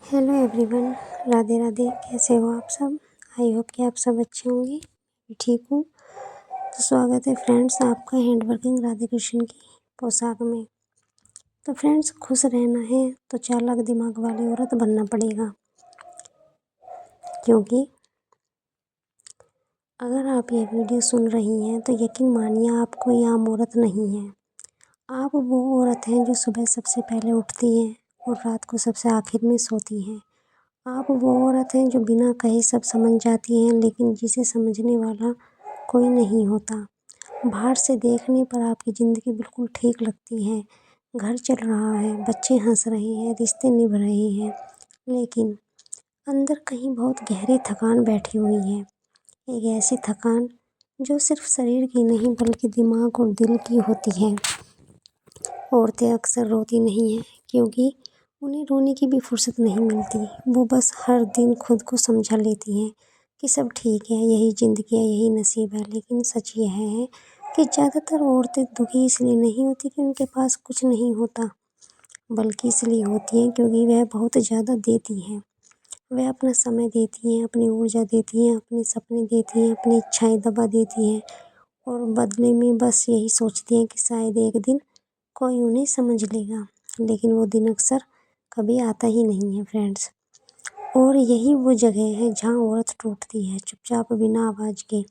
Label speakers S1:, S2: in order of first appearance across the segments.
S1: Hello everyone, Radhe Radhe. कैसे हो आप सब? आई होप कि आप सब अच्छे होंगे। मैं ठीक हूँ। तो स्वागत है फ्रेंड्स आपका हैंड वर्किंग राधे कृष्ण की पोशाक में। तो फ्रेंड्स, खुश रहना है तो चालाक दिमाग वाली औरत बनना पड़ेगा, क्योंकि अगर आप ये वीडियो सुन रही हैं तो यकीन मानिए आप कोई आम औरत नहीं है। आप वो औरत हैं जो सुबह सबसे पहले उठती हैं और रात को सबसे आखिर में सोती हैं। आप वो औरत हैं जो बिना कहे सब समझ जाती हैं, लेकिन जिसे समझने वाला कोई नहीं होता। बाहर से देखने पर आपकी ज़िंदगी बिल्कुल ठीक लगती है। घर चल रहा है, बच्चे हंस रहे हैं, रिश्ते निभ रहे हैं, लेकिन अंदर कहीं बहुत गहरी थकान बैठी हुई है। एक ऐसी थकान जो सिर्फ शरीर की नहीं बल्कि दिमाग और दिल की होती है। औरतें अक्सर रोती नहीं हैं क्योंकि उन्हें रोने की भी फुर्सत नहीं मिलती। वो बस हर दिन खुद को समझा लेती हैं कि सब ठीक है, यही ज़िंदगी है, यही नसीब है। लेकिन सच यह है कि ज़्यादातर औरतें दुखी इसलिए नहीं होती कि उनके पास कुछ नहीं होता, बल्कि इसलिए होती हैं क्योंकि वह बहुत ज़्यादा देती हैं। वह अपना समय देती हैं, अपनी ऊर्जा देती हैं, अपने सपने देती हैं, अपनी इच्छाएं दबा देती हैं और बदले में बस यही सोचती हैं कि शायद एक दिन कोई उन्हें समझ लेगा। लेकिन वो दिन अक्सर कभी आता ही नहीं है फ्रेंड्स। और यही वो जगह है जहाँ औरत टूटती है, चुपचाप बिना आवाज़ के।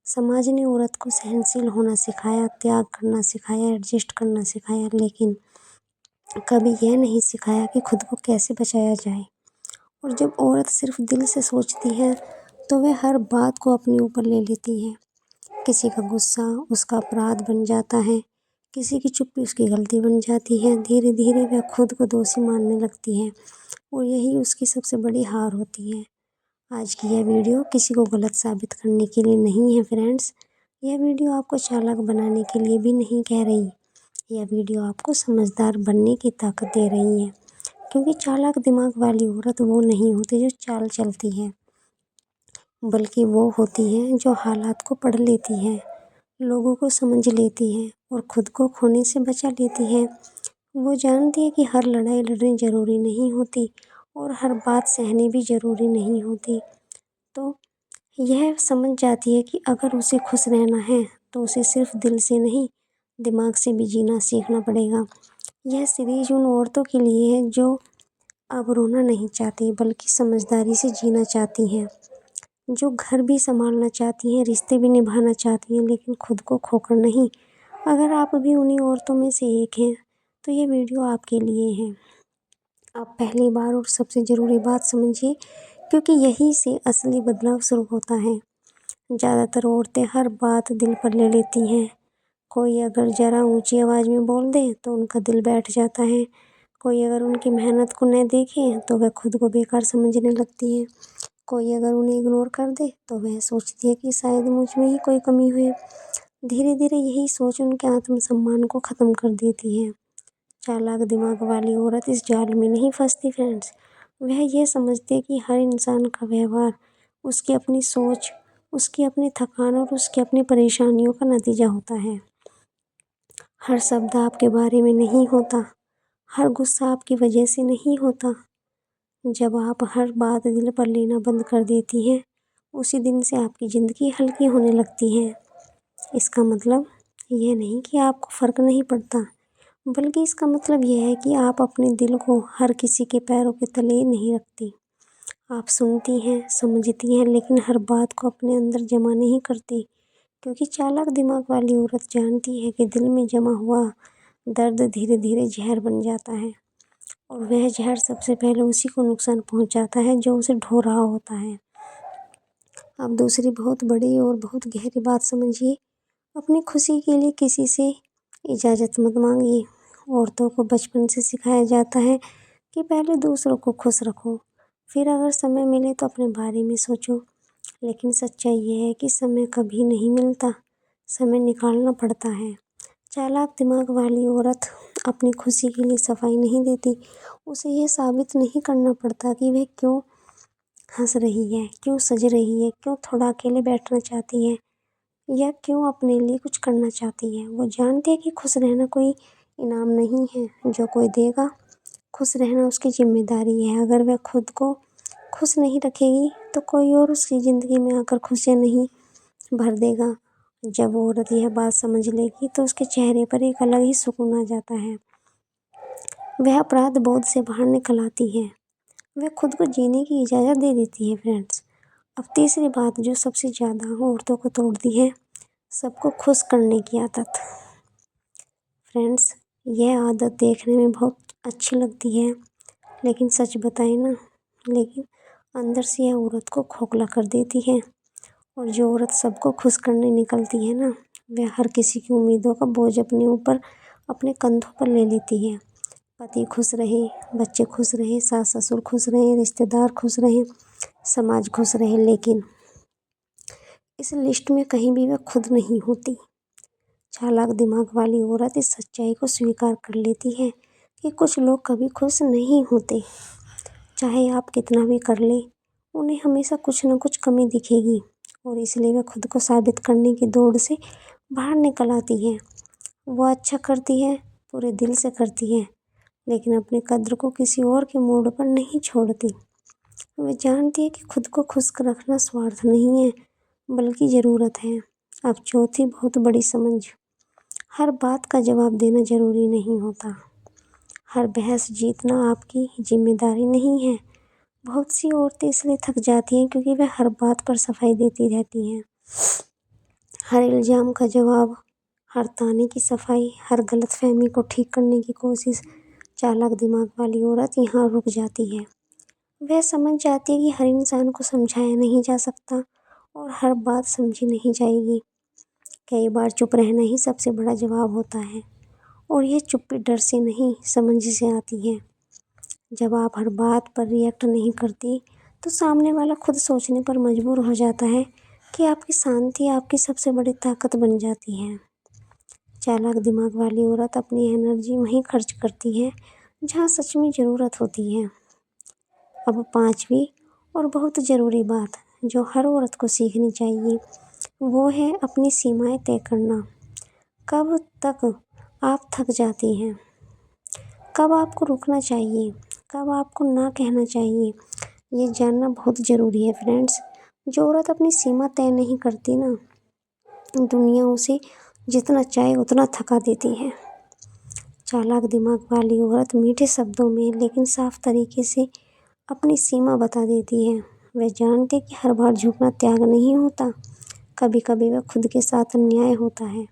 S1: समाज ने औरत को सहनशील होना सिखाया, त्याग करना सिखाया, एडजस्ट करना सिखाया, लेकिन कभी यह नहीं सिखाया कि खुद को कैसे बचाया जाए। और जब औरत सिर्फ दिल से सोचती है तो वह हर बात को अपने ऊपर ले लेती है। किसी का गुस्सा उसका अपराध बन जाता है, किसी की चुप्पी उसकी गलती बन जाती है। धीरे धीरे वह खुद को दोषी मानने लगती है और यही उसकी सबसे बड़ी हार होती है। आज की यह वीडियो किसी को गलत साबित करने के लिए नहीं है फ्रेंड्स। यह वीडियो आपको चालाक बनाने के लिए भी नहीं कह रही। यह वीडियो आपको समझदार बनने की ताकत दे रही है, क्योंकि चालाक दिमाग वाली औरत वो नहीं होती जो चाल चलती है, बल्कि वो होती है जो हालात को पढ़ लेती है, लोगों को समझ लेती है और खुद को खोने से बचा लेती है। वो जानती है कि हर लड़ाई लड़नी ज़रूरी नहीं होती और हर बात सहनी भी ज़रूरी नहीं होती। तो यह समझ जाती है कि अगर उसे खुश रहना है तो उसे सिर्फ दिल से नहीं, दिमाग से भी जीना सीखना पड़ेगा। यह सीरीज उन औरतों के लिए है जो अब रोना नहीं चाहती बल्कि समझदारी से जीना चाहती हैं, जो घर भी संभालना चाहती हैं, रिश्ते भी निभाना चाहती हैं, लेकिन खुद को खोकर नहीं। अगर आप भी उन्हीं औरतों में से एक हैं तो ये वीडियो आपके लिए है। आप पहली बार और सबसे ज़रूरी बात समझिए, क्योंकि यहीं से असली बदलाव शुरू होता है। ज़्यादातर औरतें हर बात दिल पर ले लेती हैं। कोई अगर ज़रा ऊंची आवाज़ में बोल दे तो उनका दिल बैठ जाता है। कोई अगर उनकी मेहनत को न देखे तो वह खुद को बेकार समझने लगती है। कोई अगर उन्हें इग्नोर कर दे तो वह सोचती है कि शायद मुझ में ही कोई कमी हुई। धीरे धीरे यही सोच उनके आत्मसम्मान को ख़त्म कर देती है। चालाक दिमाग वाली औरत इस जाल में नहीं फंसती फ्रेंड्स। वह ये समझती है कि हर इंसान का व्यवहार उसकी अपनी सोच, उसकी अपनी थकान और उसकी अपनी परेशानियों का नतीजा होता है। हर शब्द आपके बारे में नहीं होता, हर गुस्सा आपकी वजह से नहीं होता। जब आप हर बात दिल पर लेना बंद कर देती हैं, उसी दिन से आपकी ज़िंदगी हल्की होने लगती है। इसका मतलब यह नहीं कि आपको फ़र्क नहीं पड़ता, बल्कि इसका मतलब यह है कि आप अपने दिल को हर किसी के पैरों के तले नहीं रखती। आप सुनती हैं, समझती हैं, लेकिन हर बात को अपने अंदर जमा नहीं करती, क्योंकि चालाक दिमाग वाली औरत जानती है कि दिल में जमा हुआ दर्द धीरे धीरे जहर बन जाता है और वह जहर सबसे पहले उसी को नुकसान पहुंचाता है जो उसे ढो रहा होता है। अब दूसरी बहुत बड़ी और बहुत गहरी बात समझिए, अपनी खुशी के लिए किसी से इजाज़त मत मांगिए। औरतों को बचपन से सिखाया जाता है कि पहले दूसरों को खुश रखो, फिर अगर समय मिले तो अपने बारे में सोचो। लेकिन सच्चाई ये है कि समय कभी नहीं मिलता, समय निकालना पड़ता है। चालाक दिमाग वाली औरत अपनी खुशी के लिए सफाई नहीं देती। उसे यह साबित नहीं करना पड़ता कि वह क्यों हंस रही है, क्यों सज रही है, क्यों थोड़ा अकेले बैठना चाहती है या क्यों अपने लिए कुछ करना चाहती है। वो जानती है कि खुश रहना कोई इनाम नहीं है जो कोई देगा। खुश रहना उसकी ज़िम्मेदारी है। अगर वह खुद को खुश नहीं रखेगी तो कोई और उसकी ज़िंदगी में आकर खुशियाँ नहीं भर देगा। जब वो औरत यह बात समझ लेगी तो उसके चेहरे पर एक अलग ही सुकून आ जाता है। वह अपराध बोध से बाहर निकल आती है। वह खुद को जीने की इजाज़त दे देती है फ्रेंड्स। अब तीसरी बात जो सबसे ज़्यादा औरतों को तोड़ती है, सबको खुश करने की आदत। फ्रेंड्स, यह आदत देखने में बहुत अच्छी लगती है, लेकिन सच बताएं ना, लेकिन अंदर से यह औरत को खोखला कर देती है। और जो औरत सबको खुश करने निकलती है ना, वह हर किसी की उम्मीदों का बोझ अपने ऊपर, अपने कंधों पर ले लेती है। पति खुश रहे, बच्चे खुश रहे, सास ससुर खुश रहे, रिश्तेदार खुश रहे, समाज खुश रहे, लेकिन इस लिस्ट में कहीं भी वह खुद नहीं होती। चालाक दिमाग वाली औरत इस सच्चाई को स्वीकार कर लेती है कि कुछ लोग कभी खुश नहीं होते। चाहे आप कितना भी कर ले, उन्हें हमेशा कुछ न कुछ कमी दिखेगी और इसलिए वह खुद को साबित करने की दौड़ से बाहर निकल आती है। वो अच्छा करती है, पूरे दिल से करती है, लेकिन अपनी कद्र को किसी और के मूड पर नहीं छोड़ती। वे जानती है कि खुद को खुश रखना स्वार्थ नहीं है, बल्कि ज़रूरत है। अब चौथी बहुत बड़ी समझ, हर बात का जवाब देना ज़रूरी नहीं होता। हर बहस जीतना आपकी जिम्मेदारी नहीं है। बहुत सी औरतें इसलिए थक जाती हैं क्योंकि वह हर बात पर सफाई देती रहती हैं। हर इल्ज़ाम का जवाब, हर ताने की सफाई, हर गलतफहमी को ठीक करने की कोशिश। चालाक दिमाग वाली औरत यहाँ रुक जाती है। वह समझ जाती है कि हर इंसान को समझाया नहीं जा सकता और हर बात समझी नहीं जाएगी। कई बार चुप रहना ही सबसे बड़ा जवाब होता है और यह चुप्पी डर से नहीं, समझ से आती है। जब आप हर बात पर रिएक्ट नहीं करती तो सामने वाला खुद सोचने पर मजबूर हो जाता है कि आपकी शांति आपकी सबसे बड़ी ताकत बन जाती है। चालाक दिमाग वाली औरत अपनी एनर्जी वहीं खर्च करती है जहाँ सच में ज़रूरत होती है। अब पांचवी और बहुत ज़रूरी बात जो हर औरत को सीखनी चाहिए, वो है अपनी सीमाएं तय करना। कब तक आप थक जाती हैं, कब आपको रुकना चाहिए, कब आपको ना कहना चाहिए, ये जानना बहुत ज़रूरी है फ्रेंड्स। जो औरत अपनी सीमा तय नहीं करती ना, दुनिया उसे जितना चाहे उतना थका देती है। चालाक दिमाग वाली औरत मीठे शब्दों में लेकिन साफ तरीके से अपनी सीमा बता देती है। वह जानती है कि हर बार झुकना त्याग नहीं होता, कभी कभी वह खुद के साथ अन्याय होता है।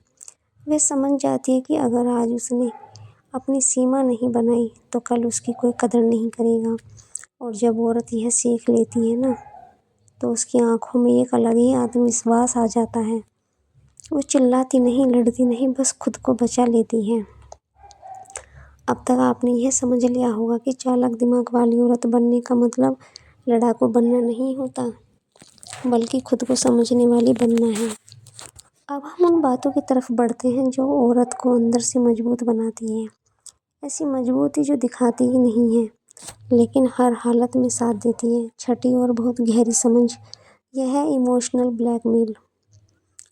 S1: वह समझ जाती है कि अगर आज उसने अपनी सीमा नहीं बनाई तो कल उसकी कोई कदर नहीं करेगा। और जब औरत यह सीख लेती है ना, तो उसकी आंखों में एक अलग ही आत्मविश्वास आ जाता है। वो चिल्लाती नहीं, लड़ती नहीं, बस खुद को बचा लेती है। अब तक आपने यह समझ लिया होगा कि चालाक दिमाग वाली औरत बनने का मतलब लड़ाकू बनना नहीं होता, बल्कि खुद को समझने वाली बनना है। अब हम उन बातों की तरफ बढ़ते हैं जो औरत को अंदर से मजबूत बनाती है। ऐसी मजबूती जो दिखाती ही नहीं है, लेकिन हर हालत में साथ देती है। छठी और बहुत गहरी समझ यह है इमोशनल ब्लैकमेल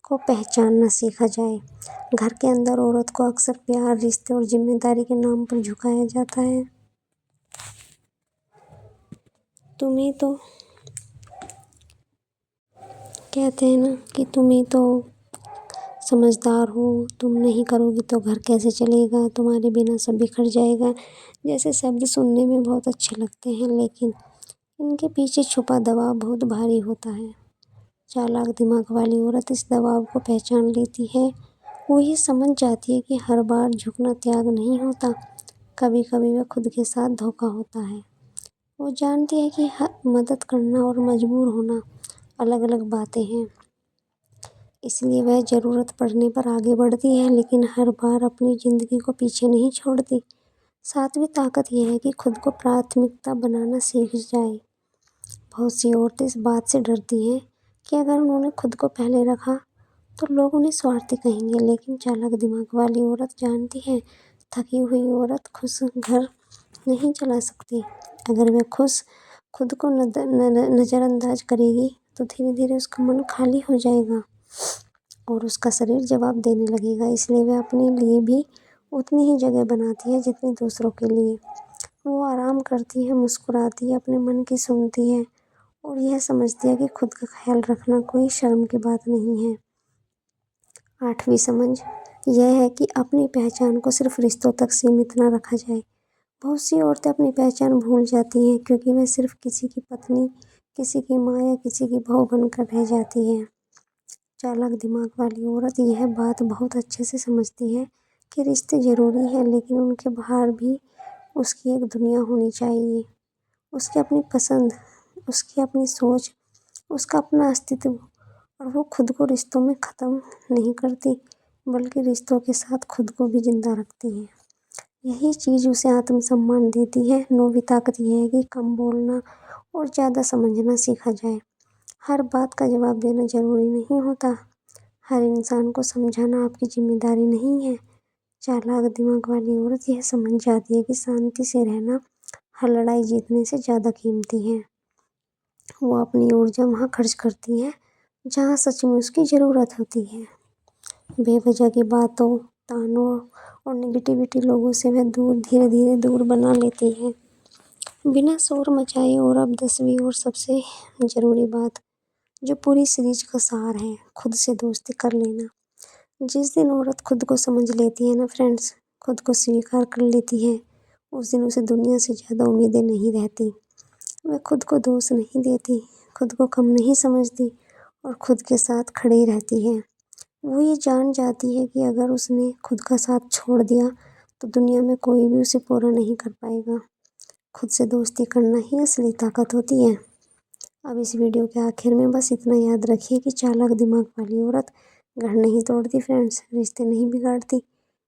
S1: को पहचानना सीखा जाए। घर के अंदर औरत को अक्सर प्यार, रिश्ते और जिम्मेदारी के नाम पर झुकाया जाता है। तुम्हें तो कहते हैं ना कि तुम्हें तो समझदार हो, तुम नहीं करोगी तो घर कैसे चलेगा, तुम्हारे बिना सब बिखर जाएगा। जैसे शब्द सुनने में बहुत अच्छे लगते हैं, लेकिन इनके पीछे छुपा दबाव बहुत भारी होता है। चालाक दिमाग वाली औरत इस दबाव को पहचान लेती है। वो ये समझ जाती है कि हर बार झुकना त्याग नहीं होता, कभी कभी वह खुद के साथ धोखा होता है। वो जानती है कि मदद करना और मजबूर होना अलग अलग बातें हैं, इसलिए वह ज़रूरत पड़ने पर आगे बढ़ती है, लेकिन हर बार अपनी ज़िंदगी को पीछे नहीं छोड़ती। सातवीं ताकत यह है कि खुद को प्राथमिकता बनाना सीख जाए। बहुत सी औरतें इस बात से डरती हैं कि अगर उन्होंने खुद को पहले रखा तो लोग उन्हें स्वार्थी कहेंगे, लेकिन चालाक दिमाग वाली औरत जानती है थकी हुई औरत खुश घर नहीं चला सकती। अगर वह खुद को नज़रअंदाज करेगी तो धीरे धीरे उसका मन खाली हो जाएगा और उसका शरीर जवाब देने लगेगा। इसलिए वह अपने लिए भी उतनी ही जगह बनाती है जितनी दूसरों के लिए। वो आराम करती है, मुस्कुराती है, अपने मन की सुनती है और यह समझती है कि खुद का ख्याल रखना कोई शर्म की बात नहीं है। 8वीं समझ यह है कि अपनी पहचान को सिर्फ रिश्तों तक सीमित ना रखा जाए। बहुत सी औरतें अपनी पहचान भूल जाती हैं क्योंकि वे सिर्फ किसी की पत्नी, किसी की माँ या किसी की बहू बनकर रह जाती हैं। चालाक दिमाग वाली औरत यह बात बहुत अच्छे से समझती है कि रिश्ते ज़रूरी हैं, लेकिन उनके बाहर भी उसकी एक दुनिया होनी चाहिए। उसकी अपनी पसंद, उसकी अपनी सोच, उसका अपना अस्तित्व, और वो खुद को रिश्तों में ख़त्म नहीं करती, बल्कि रिश्तों के साथ खुद को भी ज़िंदा रखती है। यही चीज़ उसे आत्मसम्मान देती है। 9वीं ताकत यह है कि कम बोलना और ज़्यादा समझना सीखा जाए। हर बात का जवाब देना ज़रूरी नहीं होता। हर इंसान को समझाना आपकी ज़िम्मेदारी नहीं है। चालाक दिमाग वाली औरत यह समझ जाती है कि शांति से रहना हर लड़ाई जीतने से ज़्यादा कीमती है। वो अपनी ऊर्जा वहाँ खर्च करती है जहाँ सच में उसकी ज़रूरत होती है। बेवजह की बातों, तानों और नेगेटिविटी लोगों से वह धीरे धीरे दूर बना लेती है, बिना शोर मचाए। और अब 10वीं और सबसे ज़रूरी बात, जो पूरी सीरीज का सार है, खुद से दोस्ती कर लेना। जिस दिन औरत खुद को समझ लेती है ना फ्रेंड्स, खुद को स्वीकार कर लेती है, उस दिन उसे दुनिया से ज़्यादा उम्मीदें नहीं रहती। वह खुद को दोष नहीं देती, खुद को कम नहीं समझती और खुद के साथ खड़ी रहती है। वो ये जान जाती है कि अगर उसने खुद का साथ छोड़ दिया तो दुनिया में कोई भी उसे पूरा नहीं कर पाएगा। खुद से दोस्ती करना ही असली ताकत होती है। अब इस वीडियो के आखिर में बस इतना याद रखिए कि चालाक दिमाग वाली औरत घर नहीं तोड़ती फ्रेंड्स, रिश्ते नहीं बिगाड़ती,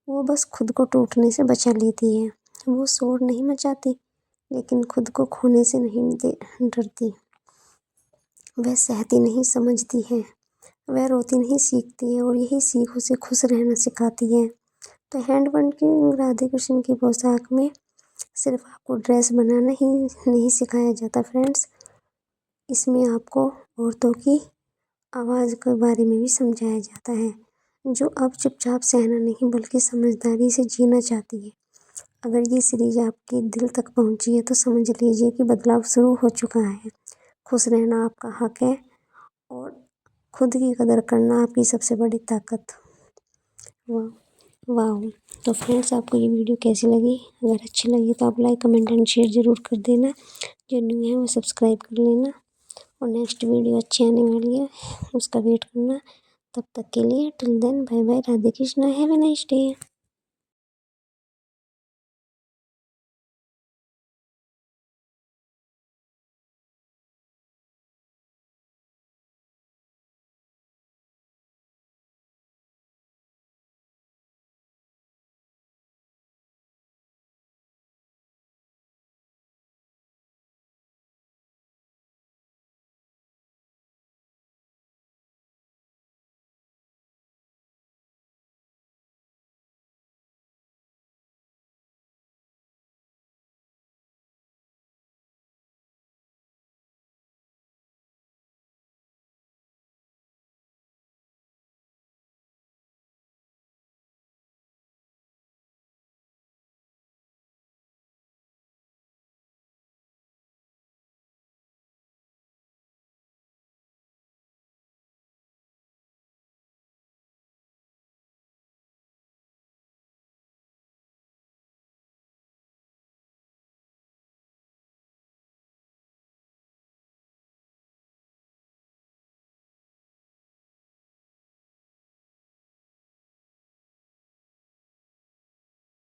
S1: वो बस खुद को टूटने से बचा लेती है। वो शोर नहीं मचाती, लेकिन खुद को खोने से नहीं डरती। वह सहती नहीं, समझती है। वह रोती नहीं, सीखती है, और यही सीख उसे खुश रहना सिखाती है। तो हैंडबंड की राधे कृष्ण की पोशाक में सिर्फ आपको ड्रेस बनाना ही नहीं सिखाया जाता फ्रेंड्स, इसमें आपको औरतों की आवाज़ के बारे में भी समझाया जाता है, जो अब चुपचाप सहना नहीं बल्कि समझदारी से जीना चाहती है। अगर ये सीरीज आपके दिल तक पहुंची है तो समझ लीजिए कि बदलाव शुरू हो चुका है। खुश रहना आपका हक है और खुद की कदर करना आपकी सबसे बड़ी ताकत। वाह वाह। तो फ्रेंड्स, आपको ये वीडियो कैसी लगी? अगर अच्छी लगी तो आप लाइक, कमेंट एंड शेयर ज़रूर कर देना। जो न्यू है वो सब्सक्राइब कर लेना, और नेक्स्ट वीडियो अच्छी आने वाली है, उसका वेट करना। तब तक के लिए till then bye bye, Radhe Krishna, have a nice day.